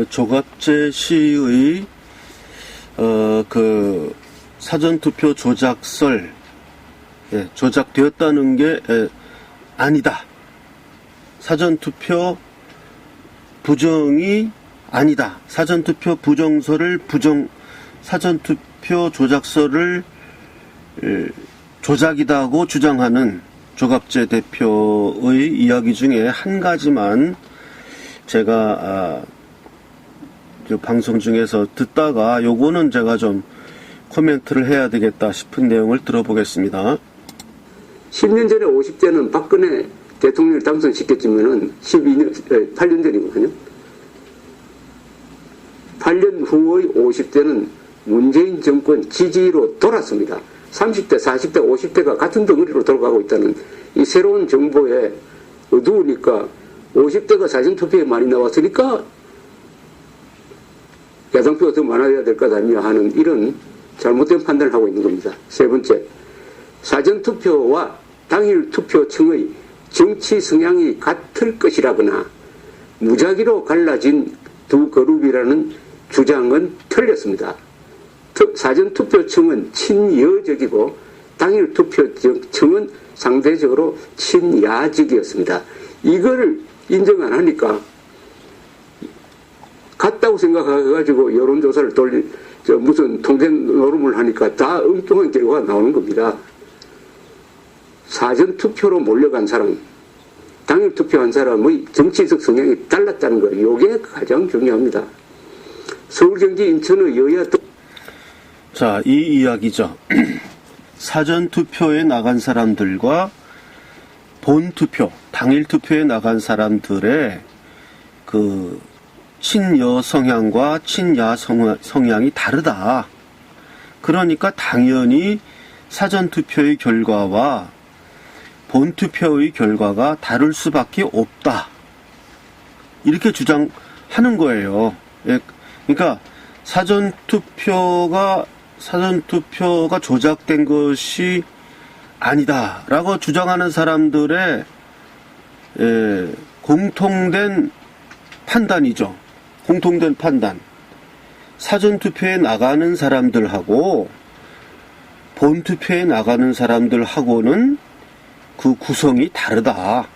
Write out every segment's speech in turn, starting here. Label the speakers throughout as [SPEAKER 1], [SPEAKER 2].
[SPEAKER 1] 조갑제 시의 그 사전투표 조작설, 조작되었다는 게 아니다. 사전투표 부정이 아니다. 사전투표 부정서를 사전투표 조작설을 조작이다 하고 주장하는 조갑제 대표의 이야기 중에 한 가지만 제가 방송 중에서 듣다가 요거는 제가 좀 코멘트를 해야 되겠다 싶은 내용을 들어보겠습니다.
[SPEAKER 2] 10년 전에 50대는 박근혜 대통령을 당선시켰지만은 8년 전이거든요. 8년 후의 50대는 문재인 정권 지지로 돌았습니다. 30대, 40대, 50대가 같은 덩어리로 돌아가고 있다는 이 새로운 정보에 어두우니까 50대가 사전투표에 많이 나왔으니까 야당표가 더 많아야 될 것 아니냐 하는 이런 잘못된 판단을 하고 있는 겁니다. 세 번째, 사전투표와 당일투표층의 정치 성향이 같을 것이라거나 무작위로 갈라진 두 그룹이라는 주장은 틀렸습니다. 사전투표층은 친여적이고 당일투표층은 상대적으로 친야적이었습니다. 이걸 인정 안 하니까 같다고 생각해가지고 여론조사를 무슨 통계 노름을 하니까 다 엉뚱한 결과가 나오는 겁니다. 사전투표로 몰려간 사람, 당일투표한 사람의 정치적 성향이 달랐다는 거예요. 이게 가장 중요합니다. 서울, 경기, 인천의 여야
[SPEAKER 1] 자, 이 이야기죠. 사전투표에 나간 사람들과 본투표, 당일투표에 나간 사람들의 그 친여 성향과 친야 성향이 다르다. 그러니까 당연히 사전투표의 결과와 본투표의 결과가 다를 수밖에 없다. 이렇게 주장하는 거예요. 그러니까 사전투표가 조작된 것이 아니다라고 주장하는 사람들의 공통된 판단이죠. 공통된 판단. 사전투표에 나가는 사람들하고 본투표에 나가는 사람들하고는 그 구성이 다르다.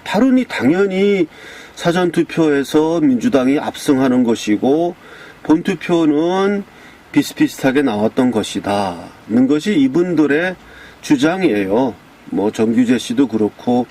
[SPEAKER 1] 다르니 당연히 사전투표에서 민주당이 압승하는 것이고 본투표는 비슷비슷하게 나왔던 것이다. 는 것이 이분들의 주장이에요. 뭐 정규재 씨도 그렇고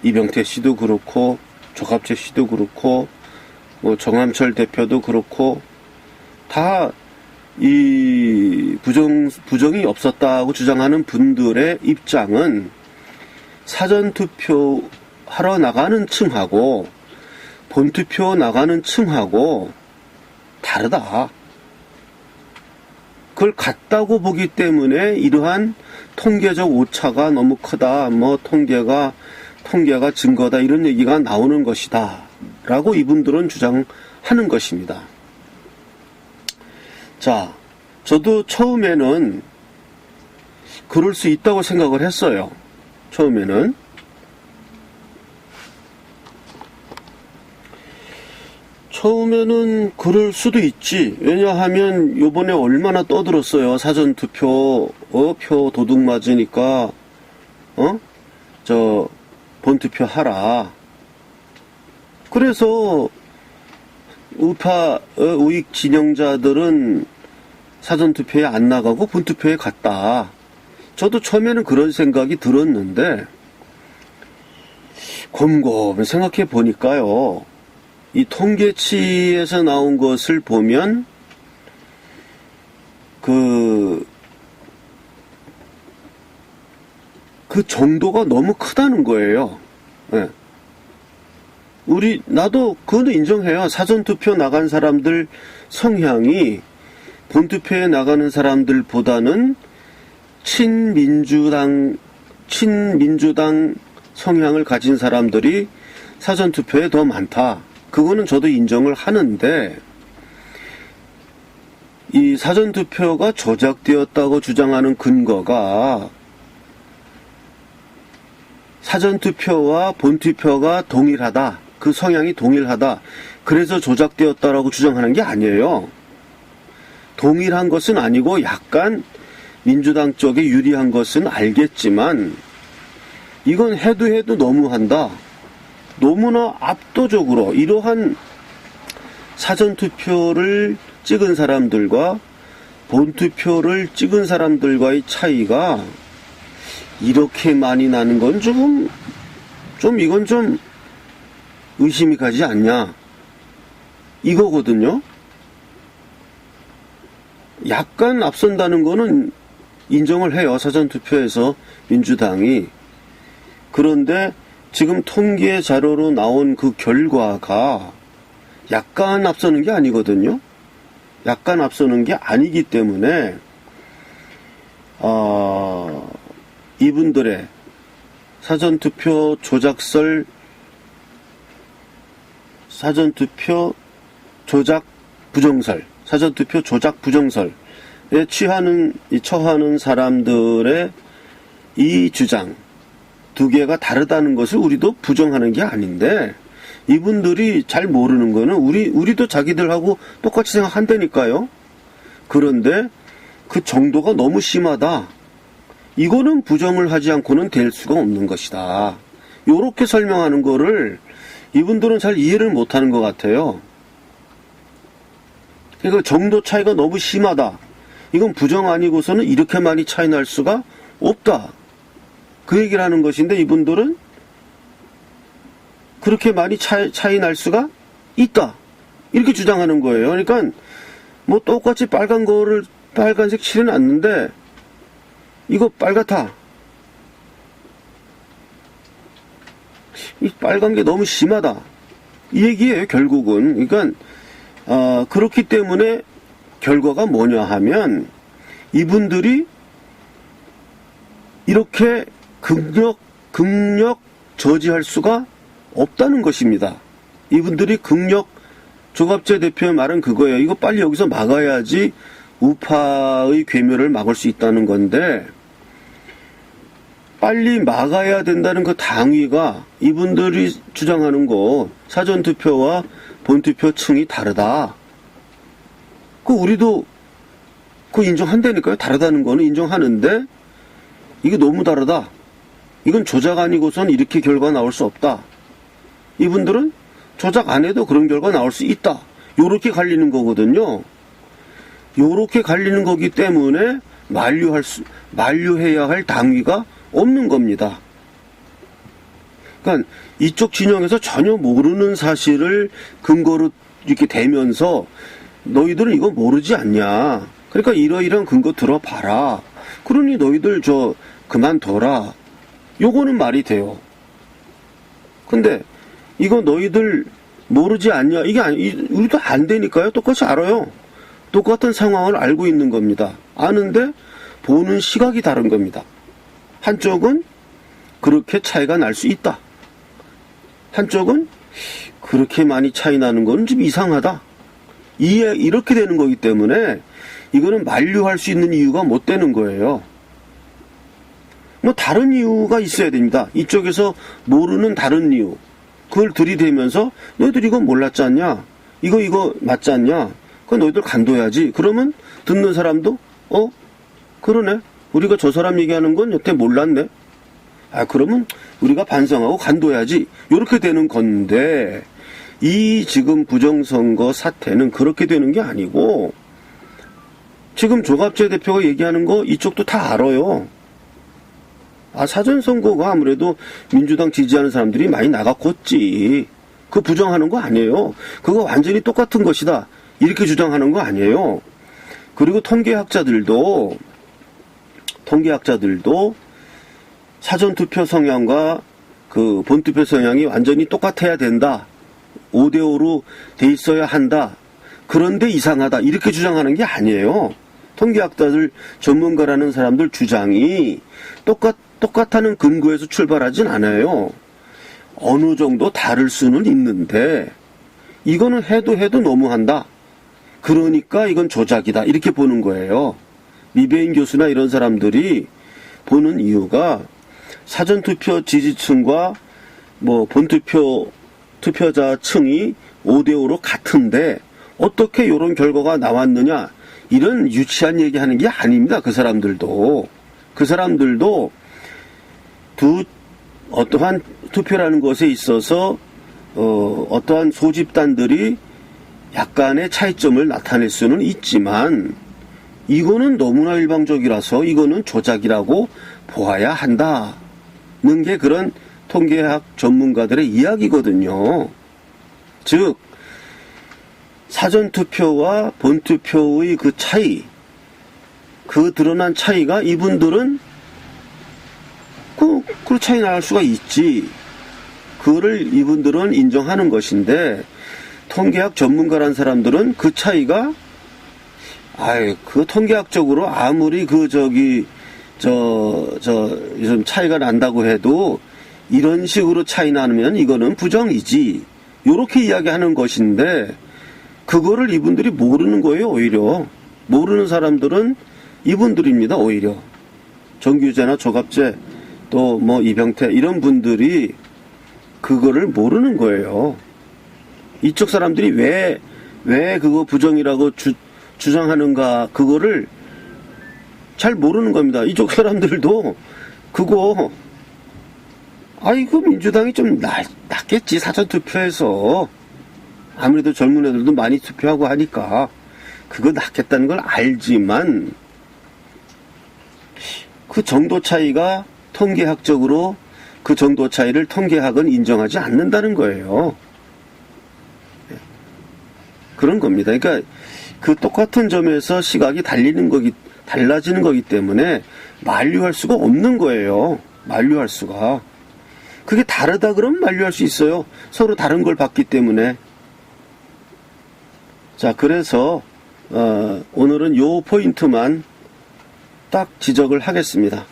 [SPEAKER 1] 이병태 씨도 그렇고 조갑재 씨도 그렇고 뭐 정함철 대표도 그렇고 다 이 부정이 없었다고 주장하는 분들의 입장은 사전투표 하러 나가는 층하고 본투표 나가는 층하고 다르다. 그걸 같다고 보기 때문에 이러한 통계적 오차가 너무 크다. 뭐 통계가 증거다. 이런 얘기가 나오는 것이다. 라고 이분들은 주장하는 것입니다. 자, 저도 처음에는 그럴 수 있다고 생각을 했어요. 처음에는. 그럴 수도 있지. 왜냐하면 요번에 얼마나 떠들었어요. 사전투표 표 도둑 맞으니까 본투표 하라. 그래서 우파 우익 진영자들은 사전투표에 안 나가고 본투표에 갔다. 저도 처음에는 그런 생각이 들었는데 곰곰 생각해 보니까요. 이 통계치에서 나온 것을 보면 그 정도가 너무 크다는 거예요. 네. 나도 그것도 인정해요. 사전투표 나간 사람들 성향이 본투표에 나가는 사람들보다는 친민주당 성향을 가진 사람들이 사전투표에 더 많다. 그거는 저도 인정을 하는데, 이 사전투표가 조작되었다고 주장하는 근거가 사전투표와 본투표가 동일하다. 그 성향이 동일하다. 그래서 조작되었다라고 주장하는 게 아니에요. 동일한 것은 아니고 약간 민주당 쪽에 유리한 것은 알겠지만 이건 해도 너무한다. 너무나 압도적으로 이러한 사전투표를 찍은 사람들과 본투표를 찍은 사람들과의 차이가 이렇게 많이 나는 건 이건 좀 의심이 가지 않냐. 이거거든요. 약간 앞선다는 거는 인정을 해요. 사전투표에서 민주당이. 그런데 지금 통계 자료로 나온 그 결과가 약간 앞서는 게 아니거든요. 약간 앞서는 게 아니기 때문에 이분들의 사전투표 조작 부정설에 처하는 사람들의 이 주장 두 개가 다르다는 것을 우리도 부정하는 게 아닌데, 이분들이 잘 모르는 거는 우리도 자기들하고 똑같이 생각한다니까요. 그런데 그 정도가 너무 심하다. 이거는 부정을 하지 않고는 될 수가 없는 것이다. 요렇게 설명하는 거를 이분들은 잘 이해를 못하는 것 같아요. 그러니까 정도 차이가 너무 심하다. 이건 부정 아니고서는 이렇게 많이 차이 날 수가 없다. 그 얘기를 하는 것인데 이분들은 그렇게 많이 차이 날 수가 있다. 이렇게 주장하는 거예요. 그러니까 뭐 똑같이 빨간색 칠해놨는데 이거 빨갛다. 이 빨간 게 너무 심하다. 이 얘기예요, 결국은. 그러니까 그렇기 때문에 결과가 뭐냐 하면 이분들이 이렇게 극력 저지할 수가 없다는 것입니다. 이분들이 조갑재 대표의 말은 그거예요. 이거 빨리 여기서 막아야지 우파의 괴멸을 막을 수 있다는 건데, 빨리 막아야 된다는 그 당위가 이분들이 주장하는 거 사전투표와 본투표 층이 다르다. 우리도 인정한다니까요. 다르다는 거는 인정하는데 이게 너무 다르다. 이건 조작 아니고선 이렇게 결과 나올 수 없다. 이분들은 조작 안 해도 그런 결과 나올 수 있다. 요렇게 갈리는 거거든요. 요렇게 갈리는 거기 때문에 만류해야 할 당위가 없는 겁니다. 그러니까 이쪽 진영에서 전혀 모르는 사실을 근거로 이렇게 대면서 너희들은 이거 모르지 않냐. 그러니까 이러이러한 근거 들어봐라. 그러니 너희들 그만둬라. 요거는 말이 돼요. 근데 이거 너희들 모르지 않냐. 우리도 안 되니까요. 똑같이 알아요. 똑같은 상황을 알고 있는 겁니다. 아는데 보는 시각이 다른 겁니다. 한쪽은 그렇게 차이가 날 수 있다. 한쪽은 그렇게 많이 차이 나는 건 좀 이상하다. 이렇게 되는 거기 때문에 이거는 만류할 수 있는 이유가 못 되는 거예요. 뭐 다른 이유가 있어야 됩니다. 이쪽에서 모르는 다른 이유. 그걸 들이대면서 너희들 이거 몰랐지 않냐? 이거 맞지 않냐? 그건 너희들 간도해야지. 그러면 듣는 사람도 그러네. 우리가 저 사람 얘기하는 건 여태 몰랐네. 그러면 우리가 반성하고 간도해야지. 이렇게 되는 건데 이 지금 부정선거 사태는 그렇게 되는 게 아니고, 지금 조갑재 대표가 얘기하는 거 이쪽도 다 알아요. 사전선거가 아무래도 민주당 지지하는 사람들이 많이 나갔겠지. 그거 부정하는 거 아니에요. 그거 완전히 똑같은 것이다. 이렇게 주장하는 거 아니에요. 그리고 통계학자들도 사전투표 성향과 그 본투표 성향이 완전히 똑같아야 된다. 5대5로 돼 있어야 한다. 그런데 이상하다. 이렇게 주장하는 게 아니에요. 통계학자들 전문가라는 사람들 주장이 똑같다는 근거에서 출발하진 않아요. 어느 정도 다를 수는 있는데 이거는 해도 너무한다. 그러니까 이건 조작이다. 이렇게 보는 거예요. 미배인 교수나 이런 사람들이 보는 이유가 사전투표 지지층과 본투표 투표자 층이 5대5로 같은데 어떻게 이런 결과가 나왔느냐, 이런 유치한 얘기하는 게 아닙니다. 그 사람들도 어떠한 투표라는 것에 있어서 어떠한 소집단들이 약간의 차이점을 나타낼 수는 있지만 이거는 너무나 일방적이라서 이거는 조작이라고 보아야 한다는 게 그런 통계학 전문가들의 이야기거든요. 즉 사전투표와 본투표의 그 차이, 그 드러난 차이가 이분들은 그 차이 날 수가 있지. 그거를 이분들은 인정하는 것인데 통계학 전문가란 사람들은 그 차이가 그 통계학적으로 아무리 좀 차이가 난다고 해도 이런 식으로 차이 나면 이거는 부정이지. 요렇게 이야기하는 것인데 그거를 이분들이 모르는 거예요. 오히려 모르는 사람들은 이분들입니다. 오히려 정규제나 조갑제 또 뭐 이병태 이런 분들이 그거를 모르는 거예요. 이쪽 사람들이 왜 그거 부정이라고 주장하는가, 그거를 잘 모르는 겁니다. 이쪽 사람들도 그거 아이고 민주당이 좀 낫겠지, 사전투표에서. 아무래도 젊은 애들도 많이 투표하고 하니까 그거 낫겠다는 걸 알지만 그 정도 차이가 통계학적으로 그 정도 차이를 통계학은 인정하지 않는다는 거예요. 그런 겁니다. 그러니까 그 똑같은 점에서 시각이 달라지는 거기 때문에 만류할 수가 없는 거예요. 만류할 수가. 그게 다르다 그러면 만류할 수 있어요. 서로 다른 걸 봤기 때문에. 자, 그래서 오늘은 요 포인트만 딱 지적을 하겠습니다.